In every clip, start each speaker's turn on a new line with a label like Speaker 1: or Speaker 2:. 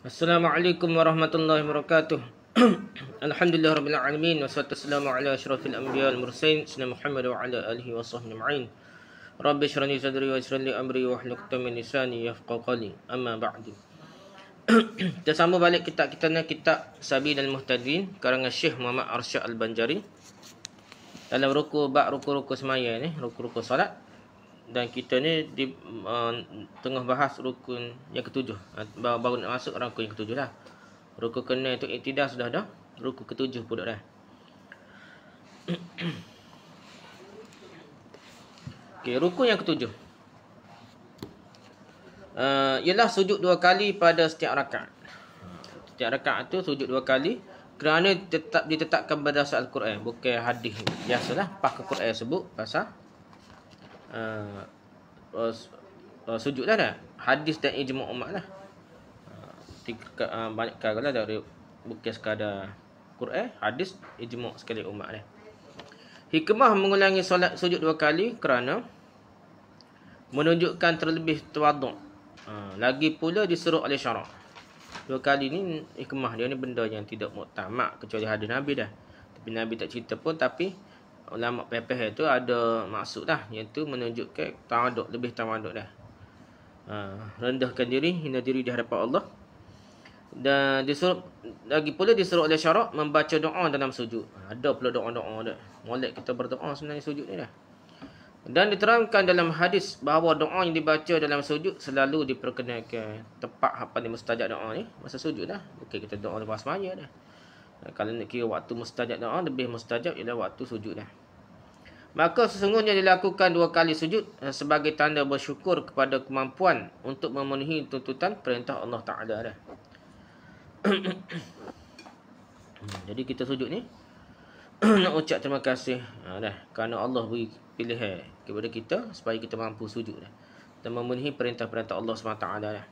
Speaker 1: Assalamualaikum warahmatullahi wabarakatuh. Alhamdulillah rabbil alamin wassalatu wassalamu ala asyrafil anbiya wal mursalin sayyidina Muhammad wa ala alihi wa sahbihi ajma'in. Rabbi shrah li sadri wa yassir li amri wa hlul 'uqdatam min lisani yafqahu qawli. Amma ba'du. Kita sambung balik kitab kita ni, kitab Sabilul Muhtadin karangan Syekh Muhammad Arsyad Al-Banjari. Dalam ruku semaya ni, ruku solat. Dan kita ni di tengah bahas rukun yang ketujuh. Baru nak masuk rukun yang ketujuh dah. Rukun kena itu iktidah sudah dah. Rukun ketujuh pun dah. Okey, rukun yang ketujuh. Ialah sujud 2 kali pada setiap rakaat. Setiap rakaat tu sujud 2 kali kerana ditetapkan berdasar Al-Quran, bukan hadis. Biasalah pakai Quran sebut pasal sujud dah. Hadis dan ijma' umat lah. Banyak kali lah dari bukan sekadar Quran, hadis, ijma' sekali umat dah. Hikmah mengulangi solat sujud 2 kali kerana menunjukkan terlebih tawaduk. Lagi pula disuruh oleh syarak. 2 kali ni hikmah dia ni benda yang tidak muktamad kecuali hadis Nabi dah. Tapi Nabi tak cerita pun, tapi ulama pepeh itu ada maksud dah, iaitu menunjukkan tawaduk, lebih tawaduk dah. Rendahkan diri, hina diri di hadapan Allah. Dan disuruh, lagi pula disuruh oleh syarak membaca doa dalam sujud. Ada pula doa-doa dah. Molek kita berdoa sebenarnya sujud ni dah. Dan diterangkan dalam hadis bahawa doa yang dibaca dalam sujud selalu diperkenalkan. Tepat hafal mustajab doa ni masa sujud dah. Bukan kita doa lepas semaya dah. Kalau nak kira waktu mustajab doa, lebih mustajab ialah waktu sujud dah. Maka sesungguhnya dilakukan 2 kali sujud sebagai tanda bersyukur kepada kemampuan untuk memenuhi tuntutan perintah Allah Ta'ala dah. Jadi kita sujud ni nak ucap terima kasih dah, kerana Allah beri pilihan kepada kita supaya kita mampu sujud dah dan memenuhi perintah-perintah Allah SWT dah.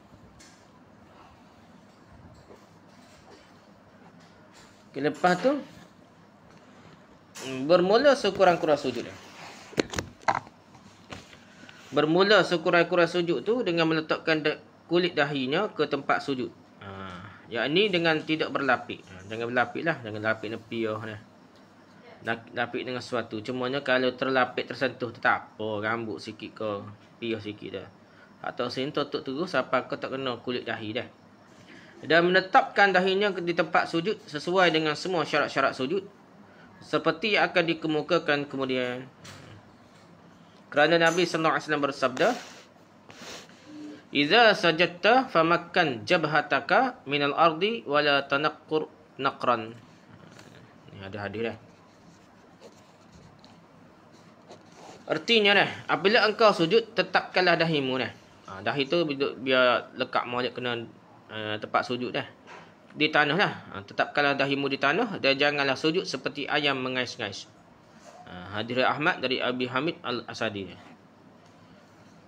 Speaker 1: Okay, lepas tu bermula sekurang-kurang sujud dah. Bermula sekurang-kurang sujud tu dengan meletakkan kulit dahinya ke tempat sujud. Yakni dengan tidak berlapik. Jangan berlapik lah, jangan lapik dengan piyah dah. Lapik dengan sesuatu. Cumanya kalau terlapik tersentuh tu tak apa, rambut sikit ke piyah sikit dah. Atau sentuh terus sampai kau tak kena kulit dahi dah. Dan menetapkan dahinya di tempat sujud sesuai dengan semua syarat-syarat sujud seperti yang akan dikemukakan kemudian. Kerana Nabi sallallahu alaihi wasallam bersabda, "Idza sajadta famakkan jabhataka minal ardi wala tanaqqur naqran." Ini ada hadis dah. Artinya dah, apabila engkau sujud, tetapkanlah dahimu dah. Dahi tu biar lekat molek kena tempat sujud dah. Di tanah lah. Tetapkanlah dahimu di tanah dan janganlah sujud seperti ayam mengais-ngais. Hadis Ahmad dari Abi Hamid Al-Asadi.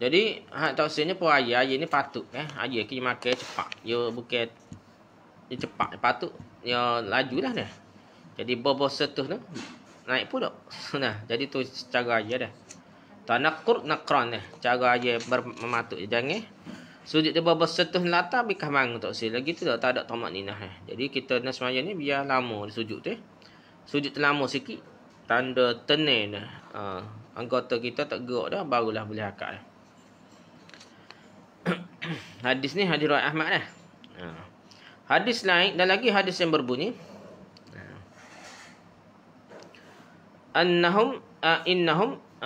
Speaker 1: Jadi tafsirnya pun ayam ni patut ayam kita makan cepat. Dia bukan dia cepat, dia patut dia lajulah dah. Jadi bobo setuh tu naik pun tak. Nah, jadi tu cara ayam dah. Tanaqqur naqran dah. Cara ayam mematuk jangan sujud dia bobo setuh latar bikah mang tak sil lagi tu tak ada tamak ninah. Jadi kita nak semaya ni biar lama di sujud tu. Sujud terlama sikit tanda tenang dah. Anggota kita tak gerak dah barulah boleh akak dah. Hadis ni hadis riwayat Ahmad dah. Hadis lain dan lagi hadis yang berbunyi innahum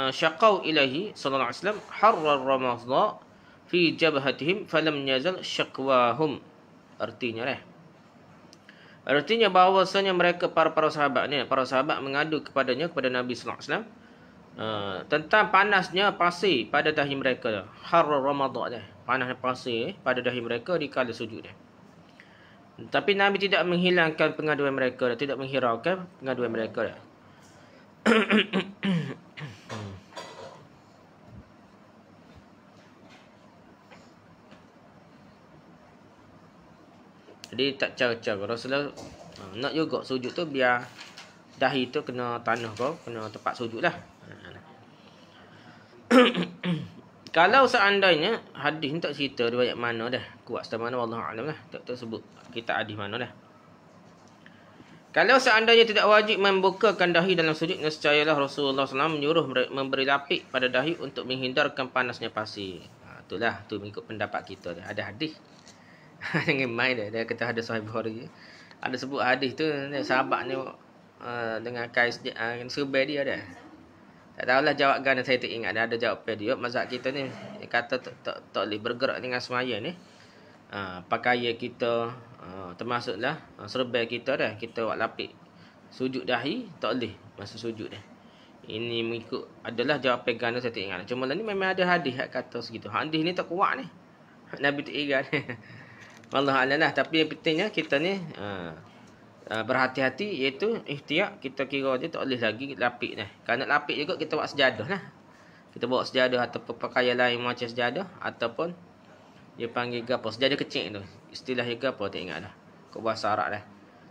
Speaker 1: syaqau ilaihi sallallahu alaihi wasallam harrar ramadha fi jabhatihim falam yazal syakwahum. Artinya bahawasanya mereka para sahabat ni, para sahabat mengadu kepada Nabi sallallahu alaihi wasallam tentang panasnya pasir pada dahi mereka. Harrar ramadha dah. Panasnya pasir pada dahi mereka di kala sujud dah. Tapi Nabi tidak menghilangkan pengaduan mereka, tidak menghiraukan pengaduan mereka dah. Jadi tak cara-cara Rasulullah nak juga sujud tu biar dahi tu kena tanah kau, kena tempat sujud lah. Kalau seandainya hadis ni tak cerita riwayat mana dah, kuat setan mana wallahu alam lah, tak sebut kita hadis mana dah. Kalau seandainya tidak wajib membukakan dahi dalam sujud, nescayalah Rasulullah SAW menyuruh memberi lapik pada dahi untuk menghindarkan panasnya pasir. Itulah, tu mengikut pendapat kita dah. Ada hadis. Jangan main dah. Dia kata hadis Sahih Bukhari. Ada sebut hadis tu, sahabat ni dengan kais survey dia dah. Tak tahulah jawab gana, saya tak ingat. Ada jawapan dia. Mazhab kita ni kata tak boleh bergerak dengan semaya ni. Pakaian kita, termasuklah serbai kita dah, kita buat lapik sujud dahi tak boleh masa sujud dah. Ini mengikut adalah jawapan gana, saya tak ingat. Cuma lah ni memang ada hadis kata segitu. Hadis ni tak kuat ni. Nabi tak ingat. Wallahu a'lam lah. Tapi yang pentingnya kita ni berhati-hati, iaitu ihtiyat. Kita kira dia tak boleh lagi lapik dah. Kalau nak lapik juga kita buat sejadah lah. Kita bawa sejadah ataupun pakaian lain macam sejadah, ataupun dia panggil gapo, sejadah kecil tu. Istilah dia gapo tak ingat dah. Kau bahasa Arab dah.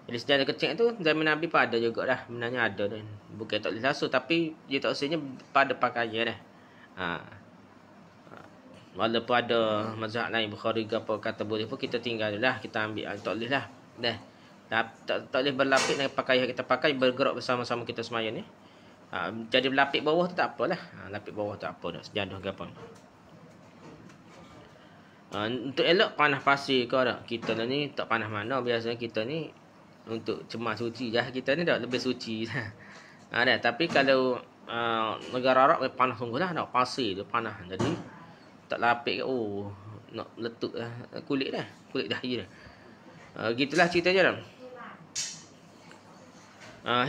Speaker 1: Jadi sejadah kecil tu zaman Nabi pun ada juga dah. Sebenarnya ada dah. Bukan tak boleh lasu, tapi dia tak usahnya pada pakaian dah. Walaupun ada mazhab lain Bukhari gapo kata boleh pun, kita tinggal lah, kita ambil tak boleh lah. Dah. Tak boleh berlapik dengan pakaian kita pakai, bergerak bersama-sama kita semaya ni. Jadi berlapik bawah tu tak apalah. Lapik bawah tak apa dah, sejadah gapo. Untuk elok panah pasir kau dah. Kita ni tak panah mana. Biasanya kita ni untuk cemas suci je. Kita ni dah lebih suci dah. Dah. Tapi kalau negara Arab panah sungguh lah. Nak pasir tu panah. Jadi tak lapik. Nak letup lah kulit dah. Kulit dahi dah. Gitulah ceritanya dah.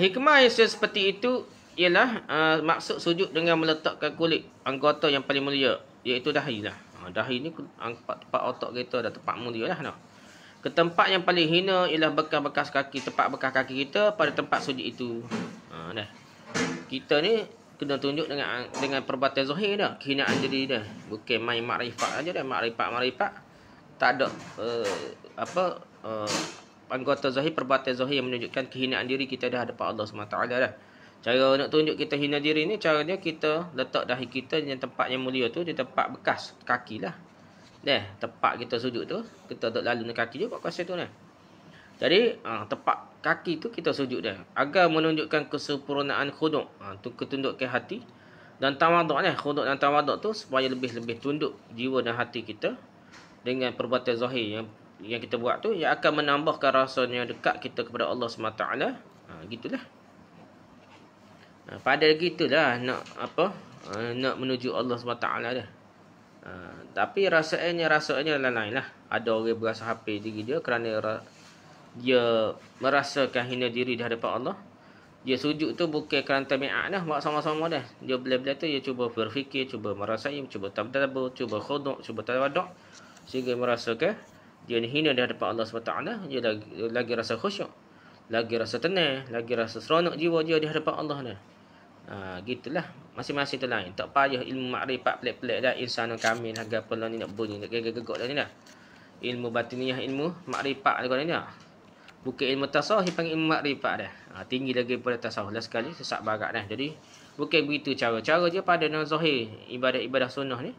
Speaker 1: Hikmah yang seperti itu ialah maksud sujud dengan meletakkan kulit anggota yang paling mulia, iaitu dahi lah. Dahi ni tempat otak kita dah, tempat mulia lah. Ke tempat yang paling hina ialah bekas-bekas kaki, tempat bekas kaki kita pada tempat sujud itu. Dah. Kita ni kena tunjuk dengan perbuatan zahir dah, kehinaan diri dah. Bukan main makrifat aja dah, makrifat. Tak ada anggota zahir, perbuatan zahir yang menunjukkan kehinaan diri kita dah hadapan Allah SWT dah. Cara nak tunjuk kita hina diri ni, caranya kita letak dahi kita yang tempat yang mulia tu, di tempat bekas kaki lah. Tempat kita sujud tu, kita duduk lalu dengan kaki je kat kawasan tu. Jadi, tempat kaki tu kita sujud dah. Agar menunjukkan kesempurnaan khuduk. Tu ketundukan hati dan tawaduk. Khuduk dan tawaduk tu supaya lebih-lebih tunduk jiwa dan hati kita dengan perbuatan zahir yang kita buat tu, yang akan menambahkan rasanya dekat kita kepada Allah SWT. Gitulah. Pada gitulah nak menuju Allah SWT dah. Tapi rasanya lain lah. Ada orang berasa happy diri dia kerana dia merasakan hina diri di hadapan Allah. Dia sujud tu bukan kerana tabiat dah, buat sama-sama dah. Dia bila-bila tu dia cuba berfikir, cuba merasai, cuba tadabbur, cuba khuduk, cuba tawaduk, sehingga merasakan dia ni hina di hadapan Allah SWT. Dia lagi rasa khusyuk, lagi rasa tenang, lagi rasa seronok jiwa dia di hadapan Allah dah. Gitulah, masing-masing tu lain. Tak payah ilmu makrifat pelik-pelik dah, insanun kamil harga pelan ni nak bunyi, nak gegak-gegak dah ni dah. Ilmu batiniyah, ilmu makrifat ni dah. Bukan ilmu tasawuf, dia panggil ilmu makrifat dah. Tinggi lagi daripada tasawuf lah sekali, sesak barat dah. Jadi bukan begitu cara dia pada dengan zahir ibadah-ibadah sunnah ni.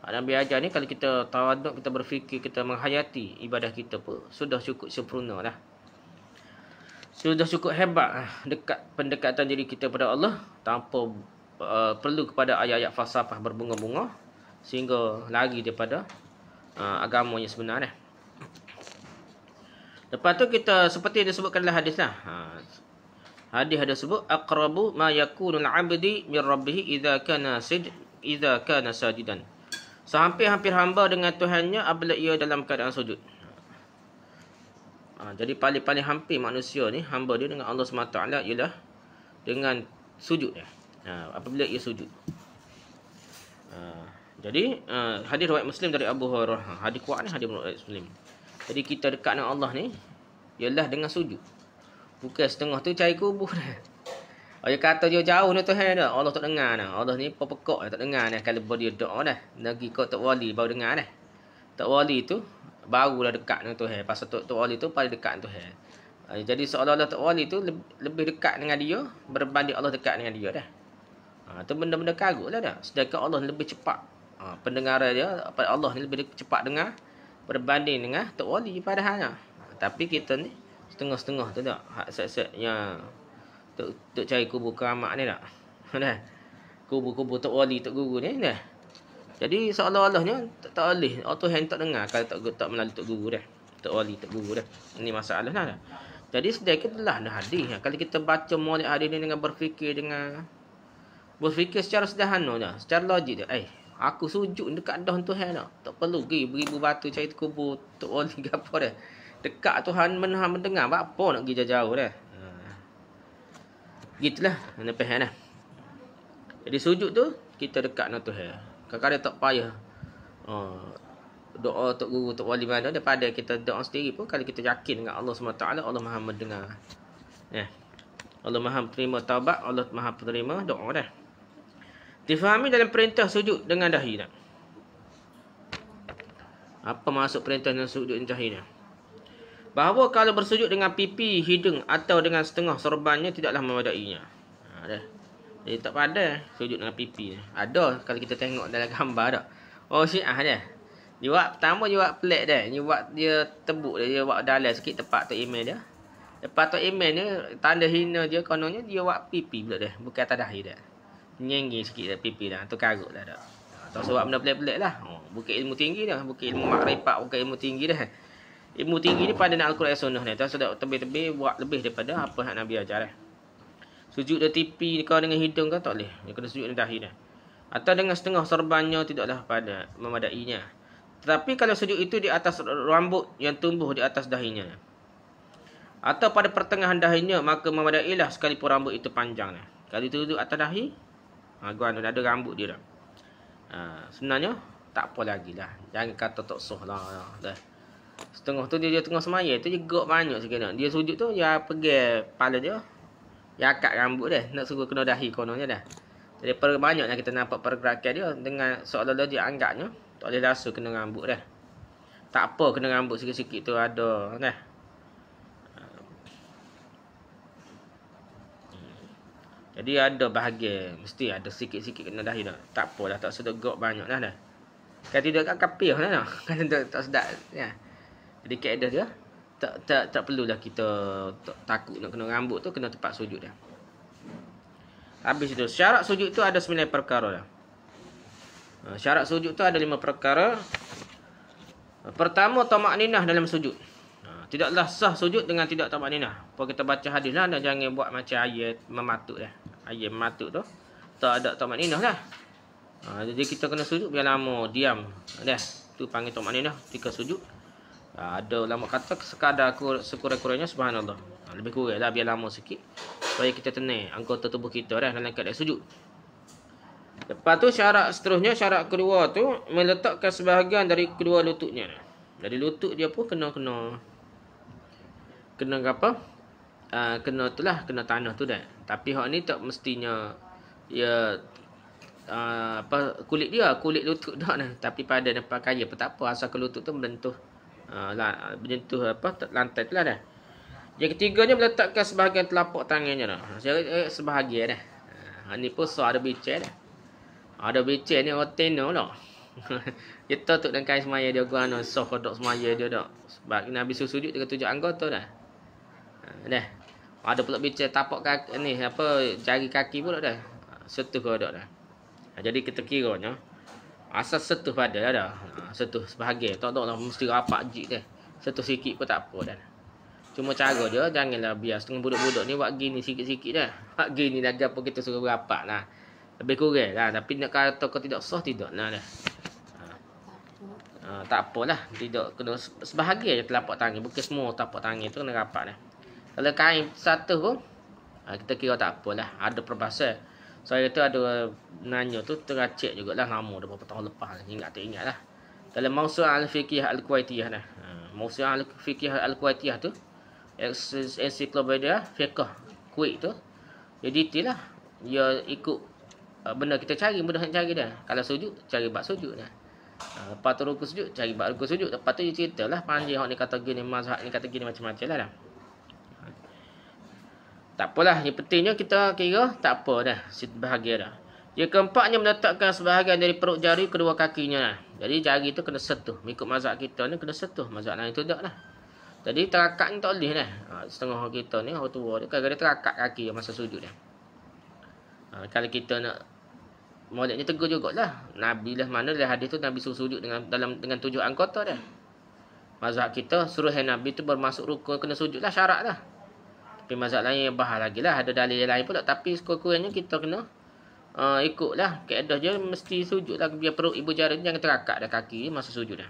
Speaker 1: Nabi ajar ni, kalau kita tawaduk, kita berfikir, kita menghayati ibadah kita pun sudah cukup sempurna dah. Sudah cukup hebat dekat pendekatan diri kita pada Allah, tanpa perlu kepada ayat-ayat falsafah berbunga-bunga sehingga lari daripada agama yang sebenar. Lepas tu kita seperti disebutkan dalam hadis lah. Hadis ada sebut aqrabu ma yakunul 'abdi min rabbih idza kana sajidan. Sehampir-hampir hamba dengan Tuhannya apabila ia dalam keadaan sujud. Jadi paling-paling hampir manusia ni, hamba dia dengan Allah SWT ialah dengan sujud dia. Apabila ia sujud. Jadi hadis riwayat Muslim dari Abu Hurairah. Hadis kuat ni, hadis riwayat Muslim. Jadi kita dekat dengan Allah ni ialah dengan sujud. Bukan setengah tu cari kubur dah. Dia kata dia jauh ni Tuhan dah, Allah tak dengar dah. Allah ni pekak tak dengar dah. Kalau dia doa dah, lagi kau tak wali baru dengar dah. Tak wali tu barulah dekat dengan Tuhan. Pasal Tok Wali tu paling dekat dengan Tuhan. Jadi seolah-olah Tok Wali tu lebih dekat dengan dia berbanding Allah dekat dengan dia dah. Itu benda-benda karut lah dah. Sedangkan Allah lebih cepat pendengaran dia pada Allah ni lebih cepat dengar berbanding dengan tok wali padahalnya. Tapi kita ni setengah-setengah tu tak. Hak set-set yang tok cari kubur keramat ni tak. Dah. Kubur-kubur tok wali, tok guru ni dah. Jadi seolah-olahnya tak boleh. Tuhan tak dengar kalau tak melalui tok guru dah. Tok wali, tok guru dah. Ini masalah dah. Jadi sedikit telah dah hadis. Kalau kita baca maulid hadis ni dengan berfikir secara sederhana dah, secara logik dah. Aku sujud dekat dah Tuhan dah. Tak perlu pergi beribu batu cari kubur tok wali ke apa dah. Dekat Tuhan mendengar apa nak pergi jauh-jauh dah. Gitulah lepas dah. Jadi sujud tu kita dekat dengan Tuhan. Kadang-kadang tak payah doa tok guru, tok wali mana, daripada kita doa sendiri pun kalau kita yakin dengan Allah SWT, Allah Maha mendengar. Allah Maha menerima taubat, Allah Maha menerima doa dah. Difahami dalam perintah sujud dengan dahi tak? Apa maksud perintah dengan sujud dengan dahi ni? Bahawa kalau bersujud dengan pipi, hidung atau dengan setengah sorbannya tidaklah memadainya. Dah. Jadi tak pada sujud dengan pipi ni. Ada kalau kita tengok dalam gambar tak. Syiah dah. Dia buat pertama dia buat pelik dah. Dia buat dia tebuk dia buat dalam sikit tempat tok email dia. Lepas tok email ni tanda hina dia kononnya dia buat pipi pula dah. Bukan atas dahi dah. Nyenggi sikit dah pipi dah. Tu karut dah dah. Tak sebab benda pelik-pelik lah. Bukit ilmu tinggi dah. Bukit ilmu makrifat, bukan ilmu tinggi dah. Ilmu tinggi ni pada nak Al-Quran Sunnah ni. Tak sedap tebih-tebih buat lebih daripada apa yang Nabi ajar dah. Sujud dari tipi kau dengan hidung kau tak boleh. Dia kena sujud dengan dahi dah. Atau dengan setengah sorbannya tidaklah pada memadainya. Tetapi kalau sujud itu di atas rambut yang tumbuh di atas dahinya, atau pada pertengahan dahinya, maka memadailah sekalipun rambut itu panjang. Kalau itu duduk atas dahi, gua ada rambut dia dah. Sebenarnya tak apa lagi lah. Jangan kata tak sah lah. Dah. Setengah tu dia tengah semaya tu dia gerak banyak sikit nak. Dia sujud tu dia pegang kepala dia. Dia akak rambut dia. Nak suruh kena dahi kononnya dah. Jadi banyaknya kita nampak pergerakan dia dengan seolah-olah dia anggapnya tak boleh rasa kena rambut dah. Tak apa kena rambut sikit-sikit tu ada dah. Jadi ada bahagian mesti ada sikit-sikit kena dahi dah. Tak apalah, tak sedap gerak banyak dah dah. Kan tidak kat kapir dah. Kan tak sedap ya. Jadi kaedah dia tak perlulah kita takut nak kena rambut tu, kena tempat sujud dah. Habis itu syarat sujud tu ada 9 perkara dah. Syarat sujud tu ada 5 perkara. Pertama, tamakninah dalam sujud. Tidaklah sah sujud dengan tidak tamakninah. Kalau kita baca hadis lah, jangan buat macam ayat mematuk dah. Ayat mematuk tu tak ada tamakninah lah. Jadi kita kena sujud biar lama diam. Dah. Tu panggil tamakninah ketika sujud. Ada ulama kata sekadar sekurang-kurangnya subhanallah. Lebih kurang lah biar lama sikit supaya kita tenang anggota tubuh kita dah dalam keadaan sujud. Lepas tu syarat seterusnya, syarat kedua tu meletakkan sebahagian dari kedua lututnya. Jadi lutut dia pun kena apa? Kena itulah, kena tanah tu dah. Tapi hak ni tak mestinya ya kulit lutut dah nah. Tapi pada nampak kaya apa tak apa, asal ke lutut tu menyentuh lantai tu lah dah. Yang ketiganya meletakkan sebahagian telapak tangannya dah. Sebahagian dah. Ni pun ada bicara dah. Ada bicara ni oteno lah. Kita tu dan kain semaya dia guna soh kodok semaya dia dah. Sebab Nabi sujud dengan 7 anggota dah. Dah. Ada pula bicara tapak kaki ni jari kaki pula dah. Setuh kodok dah. Jadi kita kiranya asas setuh pada dah. Setuh sebahagian. Tak lah mesti rapat jik dah. Setuh sikit pun tak apa dah. Cuma cara dia janganlah biar setengah budak-budak ni buat gini sikit-sikit dah. Buat gini lagi apa kita suruh berapat lah. Lebih kurang lah. Tapi nak kata kau tidak sah, tidak lah dah. Tak apalah. Tidak kena sebahagian je telapak tangan. Bukan semua telapak tangan tu kena rapat dah. Kalau kain satu pun kita kira tak apalah. Ada perbahasan. Saya tu ada nanya tu teracik jugalah lama dah berapa tahun lepas. Ingat tak ingat lah. Dalam Mawsu'ah Al-Fiqhiyah Al-Kuwaitiyah dah. Mawsu'ah Al-Fiqhiyah Al-Kuwaitiyah tu ensiklopedia fiqh Kuwait tu. Dia detail lah. Dia ikut benda kita cari, mudah nak cari dah. Kalau sujud, cari bab sujud dah. Lepas tu rukuk sujud, cari bab rukuk sujud. Lepas tu dia ceritalah panjang hak ni kata gini, mazhab ni kata gini, macam-macam lah dah. Tak apalah, yang pentingnya kita kira tak apa dah, bahagia dah. Yang keempatnya meletakkan sebahagian dari perut jari kedua kakinya lah. Jadi jari tu kena sentuh. Mengikut mazhab kita ni kena sentuh. Mazhab lain tu tak lah. Jadi terakat ni tak boleh lah. Setengah kita ni orang tua dia kadang-kadang terakat kaki masa sujud dia. Kalau kita nak moleknya tegur jugalah. Nabi lah mana dalam hadis tu Nabi suruh sujud dengan 7 anggota dah. Mazhab kita suruh Nabi tu bermasuk rukun kena sujud lah, syarat lah. Tapi mazhab lain yang bahas lagi lah. Ada dalil lain pula. Tapi sekurang-kurangnya kita kena ikutlah kaedah je mesti sujud lah. Biar perut ibu jari jangan terakat dah kaki masa sujud dah.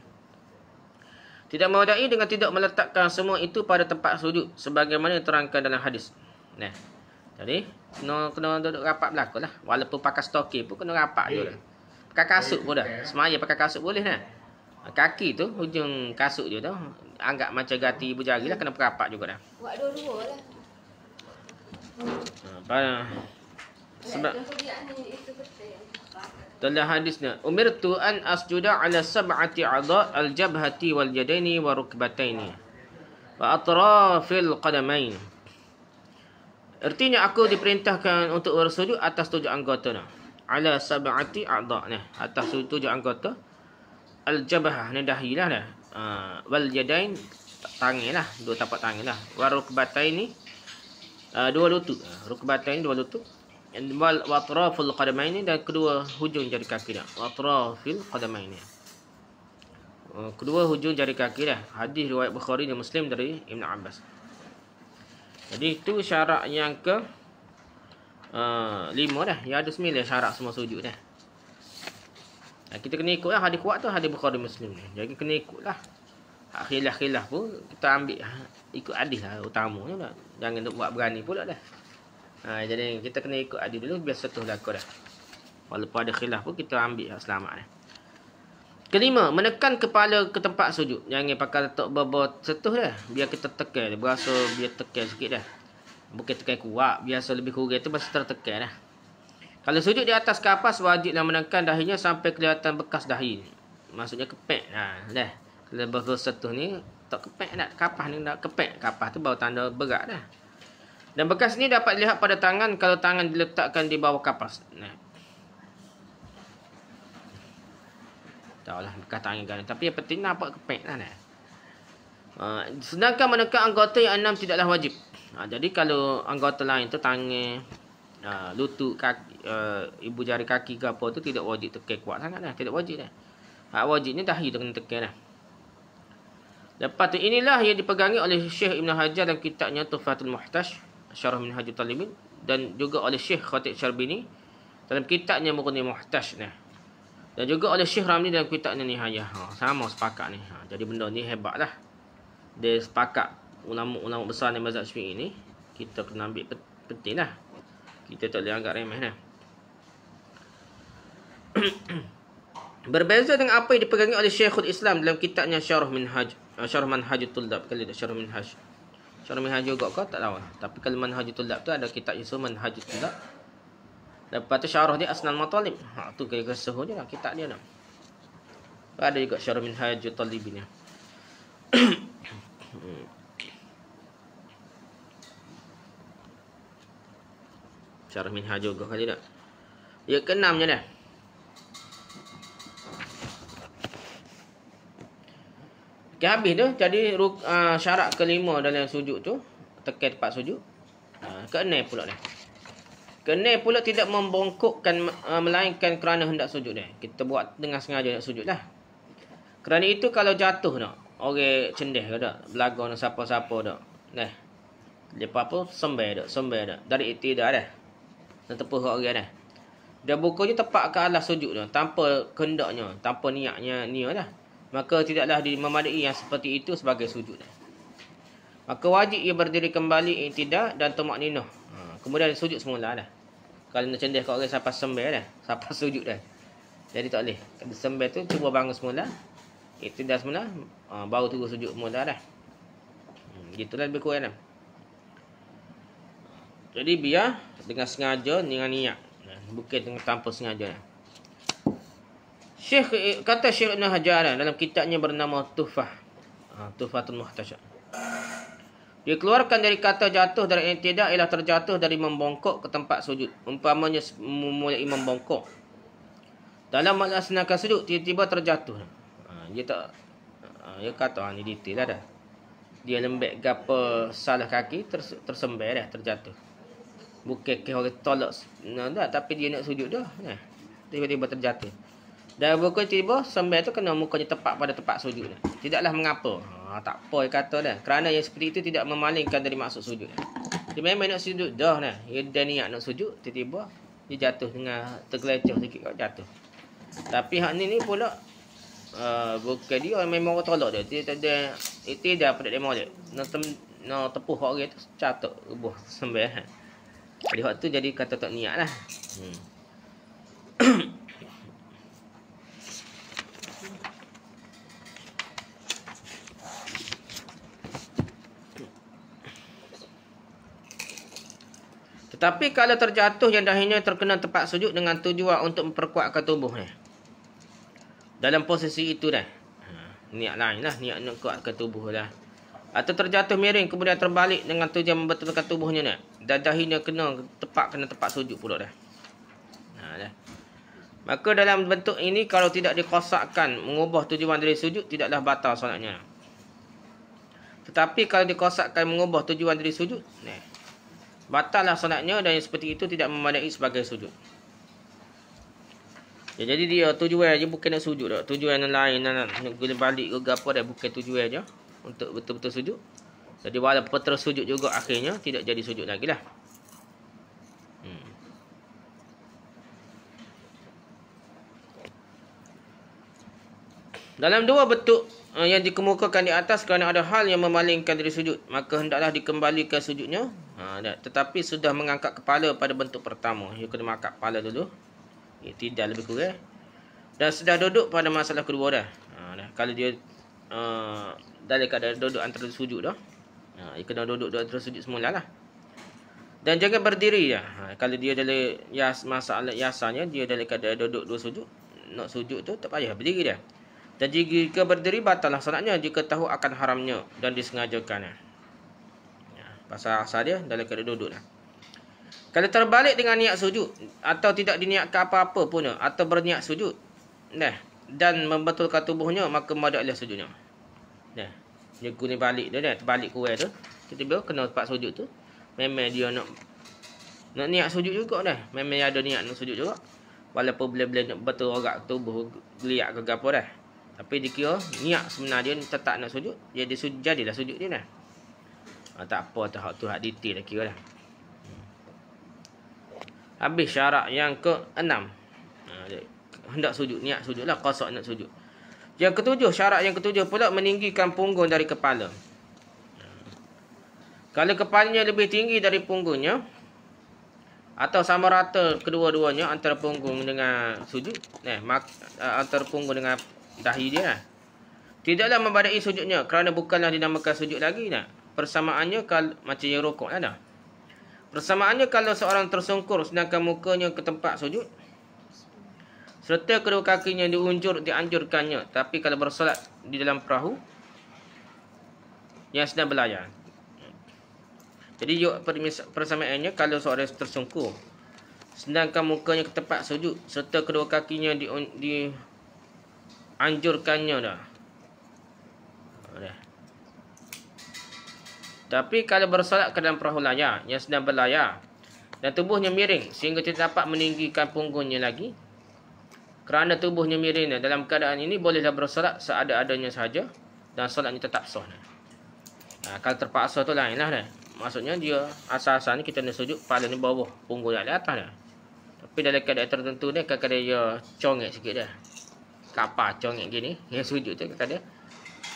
Speaker 1: Tidak mewadai dengan tidak meletakkan semua itu pada tempat sujud sebagaimana yang terangkan dalam hadis. Nah. Jadi kena duduk rapat belakang lah. Walaupun pakai stokir pun kena rapat je lah. Pakai kasut pun dah. Semaya pakai kasut boleh dah. Kaki tu hujung kasut je tu anggap macam gati ibu jari lah, kena perapat juga dah.
Speaker 2: Buat dua-dua lah.
Speaker 1: Sebab dalam hadisnya umirtu an asjuda ala sab'ati a'dha' al-jabhati wal yadaini wa rukbataini wa atrafil qadamain. Artinya aku diperintahkan untuk bersujud atas 7 anggota nah. Ala sab'ati a'dha' nah, atas 7 anggota. Al-jabhah ni dahi lah dah. Wal yadain tangan lah, 2 tapak tangan lah. Wa rukbataini 2 lutut. Rukbataini 2 lutut. Wal atraful qadamaini dan kedua hujung jari kaki dah. Atrafil qadamaini. Kedua hujung jari kaki dah. Hadis riwayat Bukhari dan Muslim dari Ibn Abbas. Jadi itu syarat yang ke 5 dah. Ya ada 9 syarat semua sujud dah. Kita kena ikut lah hadis kuat tu, hadis Bukhari Muslim ni. Jadi kena ikut lah. Khilaf-khilaf pun kita ambil ikut hadis lah utamanya lah. Jangan buat berani pula dah. Jadi kita kena ikut hadis dulu biar setuh laku dah. Walaupun ada khilaf pun kita ambil selamat dah. Kelima, menekan kepala ke tempat sujud. Jangan pakai letak berbau setuh dah. Biar kita tekan. Berasa biar tekan sikit dah. Bukan tekan kuat. Biasa lebih kurang tu mesti tertekan dah. Kalau sujud di atas kapas, wajiblah menekan dahinya sampai kelihatan bekas dahi. Maksudnya kepek. Dah. Kalau berbau setuh ni, tak kepek nak. Kapas ni nak kepek. Kapas tu baru tanda berat dah. Dan bekas ni dapat dilihat pada tangan kalau tangan diletakkan di bawah kapas. Nah. Tahulah bekas tangan kan. Tapi yang penting nampak kepek lah. Sedangkan menekan anggota yang 6 tidaklah wajib. Jadi kalau anggota lain tu tangan, lutut, kaki, ibu jari kaki ke apa tu tidak wajib tekan kuat sangat dah. Tidak wajib dah. Wajibnya dahi tu kena tekan dah. Lepas tu inilah yang dipegangi oleh Syekh Ibn Hajar dalam kitabnya Tuhfatul Muhtaj, Syarah Minhajul Talibin, dan juga oleh Syekh Khatib Syarbini dalam kitabnya Mughni Muhtaj nah. Dan juga oleh Syekh Ramli dalam kitabnya Nihayah. Sama sepakat ni. Jadi benda ni hebatlah. Dia sepakat ulama-ulama besar ni mazhab Syafi'i ni kita kena ambil penting lah. Kita tak boleh anggap remeh dah. Berbeza dengan apa yang dipegangi oleh Syekhul Islam dalam kitabnya Syarah Minhaj, Syarah Manhajut Tullab. Kalau ada Syarah Minhaj. Syarah Minhaj juga kau tak tahu. Tapi kalau Manhajut Tullab tu ada kitab isu Manhajut Tullab. Lepas tu syarah dia Asnal Matalib. Tu kira-kira sesuh je lah kitab dia dah. Ada juga Syarah Minhajut Talibin ni. Syarah Minhaj juga kali tak. Yang keenamnya dah. Okay, habis tu. Jadi syarat kelima dalam sujud tu. Tekan tempat sujud. Keenam pula dah. Keenam pula tidak membongkokkan melainkan kerana hendak sujud dah. Kita buat dengan sengaja nak sujud lah. Kerana itu kalau jatuh tak. Orang cendeh ke tak. Belaga nak siapa-siapa tak. Nah. Lepas apa sembah tak. Dari iktidak dah. Dan tepuh orang dah. Dan bukunya tepat ke alas sujud dah. Tanpa kehendaknya. Tanpa niatnya dah. Maka tidaklah memadai yang seperti itu sebagai sujud dah. Maka wajib ia berdiri kembali iktidak dan tumakninah. Kemudian sujud semula dah. Kalau nak cendeh kat orang sampai sembah dah. Sampai sujud dah. Jadi tak boleh. Kalau sembah tu cuba bangun semula. Iktidak semula. Baru terus sujud semula dah. Gitulah lebih kurang dah. Jadi biar dengan sengaja dengan niat. Bukan dengan tanpa sengaja dah. Kata Syekh Ibn Hajar dalam kitabnya bernama Tuhfatul Muhtaj. Dia keluarkan dari kata jatuh dari i'tidal ialah terjatuh dari membongkok ke tempat sujud. Umpamanya memulai membongkok. Dalam melaksanakan sujud tiba-tiba terjatuh. Dia tak dia kata ni detail lah dah. Dia lembek gapo salah kaki tersembel dah terjatuh. Bukan ke orang tolak dah tapi dia nak sujud dah. Tiba-tiba terjatuh. Dan bukan tiba sembel tu kena mukanya tepat pada tempat sujud dah. Tidaklah mengapa. Tak apa dia kata dah. Kerana yang seperti itu tidak memalingkan dari maksud sujud. Dia memang nak sujud dah dah. Dia niat nak sujud tiba-tiba dia jatuh dengan tergelencong sikit kat jatuh. Tapi hak ni pula bukan dia memang orang tolak dia. Dia tak ada i'tidal pada dia molek. Nak tepuh orang tu catuk rubuh sembel. Jadi hak tu jadi kata tak niat lah. Tetapi kalau terjatuh yang dahinya terkena tempat sujud dengan tujuan untuk memperkuatkan tubuhnya. Dalam posisi itu dah. Niat lain lah. Niat nak kuatkan tubuh lah. Atau terjatuh miring kemudian terbalik dengan tujuan membetulkan tubuhnya dah. Dan dahinya kena tempat sujud pula dah. Dah. Maka dalam bentuk ini kalau tidak dikosakkan mengubah tujuan dari sujud tidaklah batal solatnya. Tetapi kalau dikosakkan mengubah tujuan dari sujud, batallah solatnya dan yang seperti itu tidak memadai sebagai sujud. Ya, jadi dia tujuan aja bukan nak sujud dah. Tujuan yang lain nak guna balik ke apa dah bukan tujuan aja untuk betul-betul sujud. Jadi walaupun terus sujud juga akhirnya tidak jadi sujud lagi lah. Dalam dua bentuk yang dikemukakan di atas kerana ada hal yang memalingkan dari sujud, maka hendaklah dikembalikan sujudnya. Tetapi sudah mengangkat kepala pada bentuk pertama. Dia kena mengangkat kepala dulu. I'tidal lebih kurang. Dan sudah duduk pada masalah kedua dah. Kalau dia dalam keadaan duduk antara sujud dah. Dia kena duduk antara sujud semula lah. Dan jangan berdiri dah. Kalau dia dalam masalah yasanya, dia dalam keadaan duduk dua sujud. Nak sujud tu tak payah berdiri dah. Dan jika berdiri batallah solatnya jika tahu akan haramnya dan disengajakannya. Pasal asal dia dalam keadaan duduk dah. Kalau terbalik dengan niat sujud atau tidak diniatkan apa-apa pun atau berniat sujud dan membetulkan tubuhnya maka madaklah sujudnya. Dia guna balik dia terbalik kurang tu. Tiba-tiba kena tempat sujud tu. Memang dia nak niat sujud juga dah. Memang ada niat nak sujud juga. Walaupun bila-bila nak betul orang tubuh geliat ke apa dah. Tapi dikira niat sebenar dia tetap nak sujud, jadilah sujud dia dah. Tak apa tu hak detail dah kira dah. Habis syarat yang ke-6. Hendak sujud, niat sujudlah, qasad nak sujud. Yang ketujuh, syarat yang ketujuh pula meninggikan punggung dari kepala. Kalau kepalanya lebih tinggi dari punggungnya atau sama rata kedua-duanya antara punggung dengan sujud, antara punggung dengan dahi dia tidaklah membadai sujudnya kerana bukanlah dinamakan sujud lagi Persamaannya kalau macam yang rukuk ada. Persamaannya kalau seorang tersungkur sedangkan mukanya ke tempat sujud serta kedua kakinya dianjurkannya, tapi kalau bersolat di dalam perahu yang sedang berlayar. Jadi persamaannya kalau seorang tersungkur sedangkan mukanya ke tempat sujud serta kedua kakinya dianjurkannya dah. Tapi kalau bersolat ke dalam perahu layar yang sedang berlayar dan tubuhnya miring sehingga tidak dapat meninggikan punggungnya lagi, kerana tubuhnya miring dalam keadaan ini bolehlah bersolat seada-adanya sahaja dan solatnya tetap sah. Kalau terpaksa tu lainlah dah. Maksudnya dia asal-asalnya kita nak sujud kepala ni bawah, punggung di atas dah. Tapi dalam keadaan tertentu ni kadang-kadang dia congek sikit dah. Kapal congek gini, yang sujud tu kadang-kadang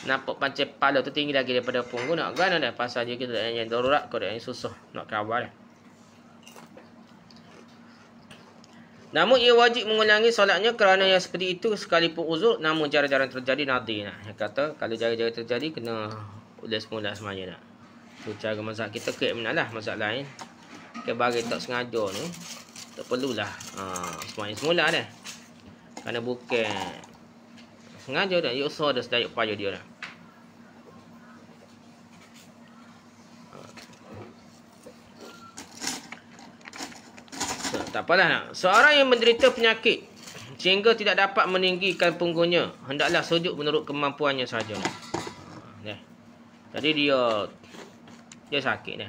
Speaker 1: nampak pancing kepala tu tinggi lagi daripada punggung, nak gana dah. Pasal dia kita yang darurat, keadaan yang susah nak kawal dah. Namun ia wajib mengulangi solatnya kerana yang seperti itu sekalipun uzur, namun jarang-jarang terjadi nadir. Yang kata kalau jarang-jarang terjadi kena ulas semula semaya dah. Tu cara mazhab kita ke lah, mazhab lain ke bagi tak sengaja ni tak perlulah semaya semula dah. Kerana bukan sengaja dah, ia usaha dah sedaya upaya dia dah. Tak apalah nak. Seorang yang menderita penyakit sehingga tidak dapat meninggikan punggungnya, hendaklah sujud menurut kemampuannya saja. Jadi dia sakit ni.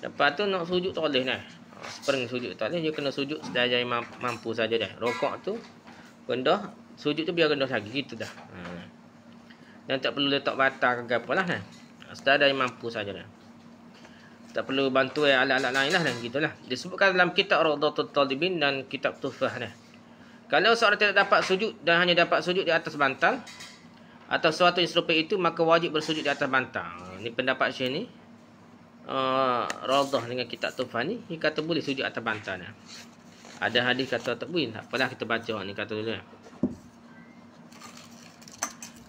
Speaker 1: Lepas tu nak sujud tak boleh ni. Spring sujud tak boleh, dia kena sujud sedaya mampu saja dah. Rokok tu rendah, sujud tu biar rendah lagi gitu dah. Dan tak perlu letak batal ke apalah ni. Sedaya mampu saja dah. Tak perlu bantuan alat-alat lain lah gitulah. Disebutkan dalam kitab Rawdatul Talibin dan kitab Tuhfah ni. Kalau seorang tidak dapat sujud dan hanya dapat sujud di atas bantal atau sesuatu yang serupa itu, maka wajib bersujud di atas bantal. Ini pendapat Syekh ni. Rawdah dengan kitab Tuhfah ni, dia kata boleh sujud atas bantal ni. Ada hadis kata tak boleh. Tak apalah kita baca ni kata dulu.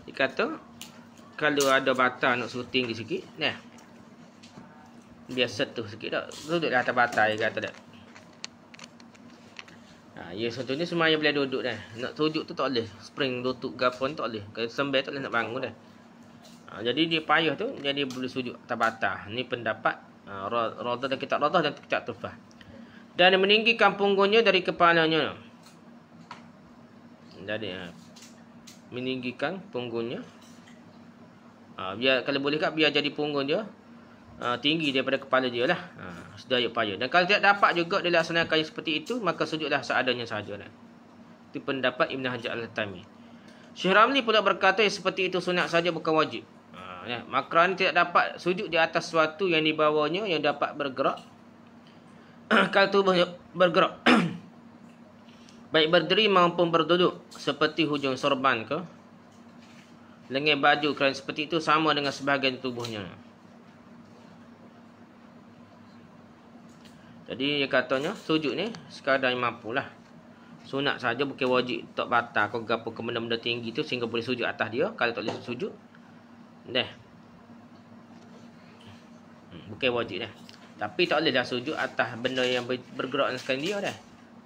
Speaker 1: Dia kata kalau ada bantal nak syuting di sikit, nah. Biar setuh sikit dak. Duduk di atas bantal dia kata dak. Ya contohnya semaya boleh duduk dah. Nak sujud tu tak boleh. Spring lutut gapon tak boleh. Kalau sembel tak boleh nak bangun dah. Jadi dia payah tu, jadi boleh sujud atas batah. Ni pendapat Rawdah dan kitab Rawdah dan kitab Tuhfah. Dan meninggikan punggungnya dari kepalanya. Jadi meninggikan punggungnya. Biar kalau boleh kat biar jadi punggung dia tinggi daripada kepala dia lah. Sedaya upaya. Dan kalau tidak dapat juga dilaksanakan seperti itu, maka sujudlah seadanya sahaja. Itu pendapat Ibn Hajar Al-Haytami. Syekh Ramli pula berkata yang seperti itu sunat saja, bukan wajib. Maka ini tidak dapat sujud di atas sesuatu yang dibawanya yang dapat bergerak. Kalau tubuhnya bergerak baik berdiri maupun berduduk, seperti hujung sorban ke lengan baju, kerana seperti itu sama dengan sebahagian tubuhnya. Jadi dia katanya sujud ni sekadar mampulah. Sunat saja, bukan wajib tak batal kau gapo ke benda-benda tinggi tu sehingga boleh sujud atas dia. Kalau tak boleh sujud dah. Bukan wajib dah. Tapi tak boleh dah sujud atas benda yang bergerak sekali dia dah.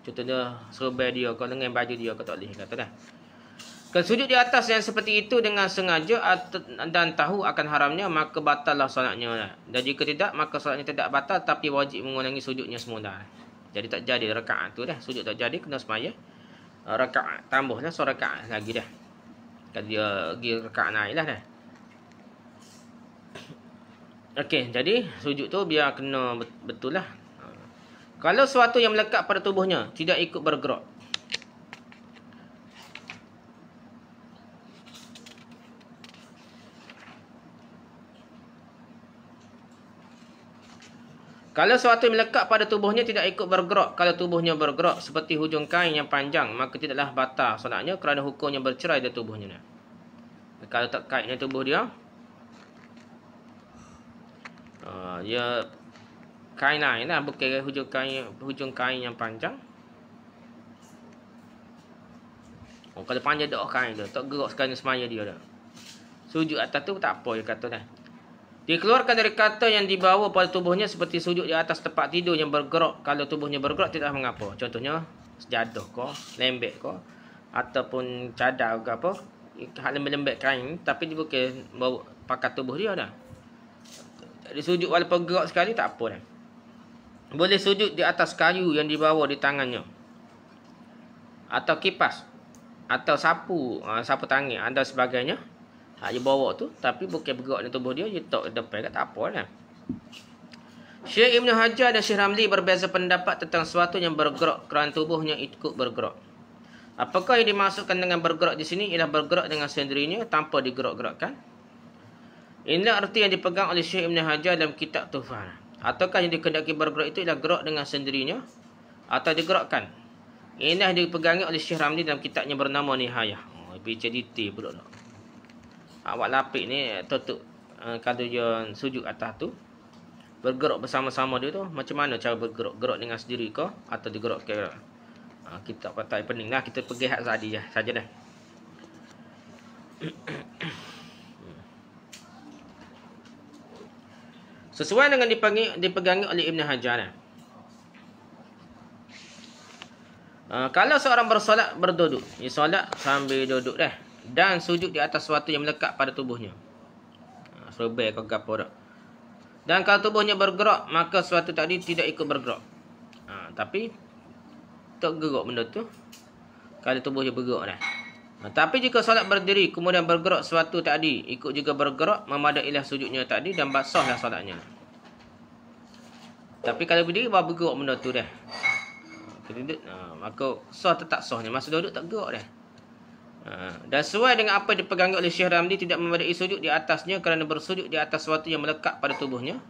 Speaker 1: Contohnya serba dia, kau dengan baju dia, kau tak boleh kata dah. Kalau sujud di atas yang seperti itu dengan sengaja dan tahu akan haramnya, maka batallah solatnya dah. Dan jika tidak, maka solatnya tidak batal tapi wajib mengulangi sujudnya semula. Jadi tak jadi rakaat tu dah. Sujud tak jadi, kena semaya rakaat, tambahlah serakaat lagi dah. Kalau dia pergi rakaat naik lah dah. Okey, jadi sujud tu biar kena betul lah. Kalau sesuatu yang melekat pada tubuhnya tidak ikut bergerak, kalau sesuatu yang melekat pada tubuhnya tidak ikut bergerak, kalau tubuhnya bergerak seperti hujung kain yang panjang, maka tidaklah batal solatnya kerana hukumnya bercerai dari tubuhnya. Kalau tak kait dengan tubuh dia, dia kain lain lah, bukan hujung kain yang panjang. Kalau panjang dah kain dia, tak gerak sekali semaya dia dah. Sujud atas tu tak apa, dia kata dah. Dikeluarkan dari kata yang dibawa pada tubuhnya seperti sujud di atas tempat tidur yang bergerak. Kalau tubuhnya bergerak tidak mengapa. Contohnya sejadah ke, lembek ke, ataupun cadar ke apa, hal lembek kain, tapi dia bukan bawa pakai tubuh dia dah. Jadi sujud walaupun gerak sekali tak apa dah. Boleh sujud di atas kayu yang dibawa di tangannya, atau kipas, atau sapu tangan dan sebagainya. Dia bawa tu, tapi bukan bergerak dengan tubuh dia, dia tak depan kat tak apa lah. Syekh Ibn Hajar dan Syekh Ramli berbeza pendapat tentang sesuatu yang bergerak kerana tubuhnya ikut bergerak. Apakah yang dimaksudkan dengan bergerak di sini ialah bergerak dengan sendirinya tanpa digerak-gerakkan? Inilah arti yang dipegang oleh Syekh Ibn Hajar dalam kitab Tuhfah. Ataukah yang dikehendaki bergerak itu ialah gerak dengan sendirinya atau digerakkan? Inilah yang dipegangi oleh Syekh Ramli dalam kitabnya bernama Nihayah. Bicara detail pula tak. Awak lapik ni tutup kalau dia sujud atas tu, bergerak bersama-sama dia tu, macam mana cara bergerak? Gerak dengan sendiri ke atau digerak ke? Kita patai pening lah, kita pergi hak tadi saja dah. Sesuai dengan dipegangi oleh Ibn Hajar. Kalau seorang bersolat berduduk, dia solat sambil duduk dah, dan sujud di atas sesuatu yang melekat pada tubuhnya, serba ke gapo dak. Dan kalau tubuhnya bergerak, maka sesuatu tadi tidak ikut bergerak. Tapi tak gerak benda tu. Kalau tubuh dia bergerak dah. Tapi jika solat berdiri kemudian bergerak sesuatu tadi, ikut juga bergerak, memadailah sujudnya tadi dan sahlah solatnya. Tapi kalau berdiri baru bergerak benda tu dah. Maka sah tetap sahnya. Masa duduk tak gerak dah. Dan sesuai dengan apa dipegangi oleh Syekh Ramli, tidak memadai sujud di atasnya kerana bersujud di atas sesuatu yang melekat pada tubuhnya,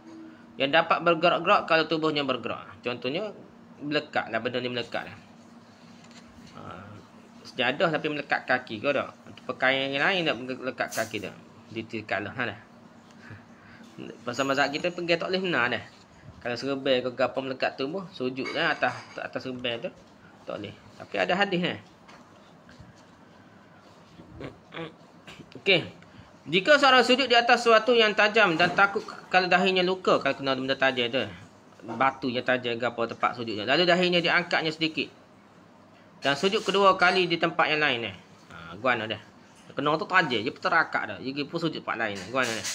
Speaker 1: yang dapat bergerak-gerak kalau tubuhnya bergerak. Contohnya melekat lah, benda ni melekat lah. Sejadah tapi melekat kaki kau tak? Pakaian yang lain nak melekat kaki tak? Ditilkat lah dah. Pasal mazhab kita pergi tak boleh benar dah. Kalau serbai kau apa melekat tubuh, sujud lah atas serbai tu tak boleh. Tapi ada hadis ni. Okey. Jika seorang sujud di atas sesuatu yang tajam dan takut kalau dahinya luka, kalau kena benda tajam tu, batu yang tajam ke apa tempat sujudnya, lalu dahinya diangkatnya sedikit dan sujud kedua kali di tempat yang lain guana dah. Kena tu tajam je terakak dah. Jadi pun sujud tempat lain guana dah.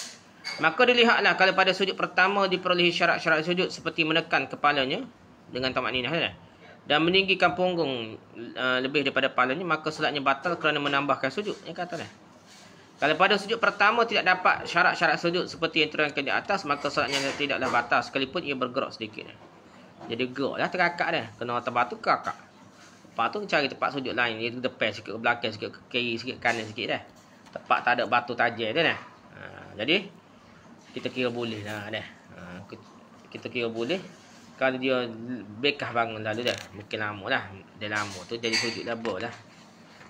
Speaker 1: Maka dilihatlah kalau pada sujud pertama diperolehi syarat-syarat sujud seperti menekan kepalanya dengan tamakninah dah, dan meninggikan punggung lebih daripada kepalanya, maka solatnya batal kerana menambahkan sujud. Yang kata dah. Kalau pada sujud pertama tidak dapat syarat-syarat sujud seperti yang terangkan di atas, maka solatnya tidaklah batal sekalipun ia bergerak sedikit. Jadi gerak dah, terakak dah. Kena atas batu kerakak. Lepas tu cari tempat sujud lain. Dia depan sikit ke belakang sikit, ke kiri sikit, kanan sikit dah. Tempat tak ada batu tajam dah dah. Jadi kita kira boleh lah dah. Kita kira boleh. Kalau dia bekah bangun lalu dah. Mungkin lama lah. Dia lama tu jadi sujud dah ber lah.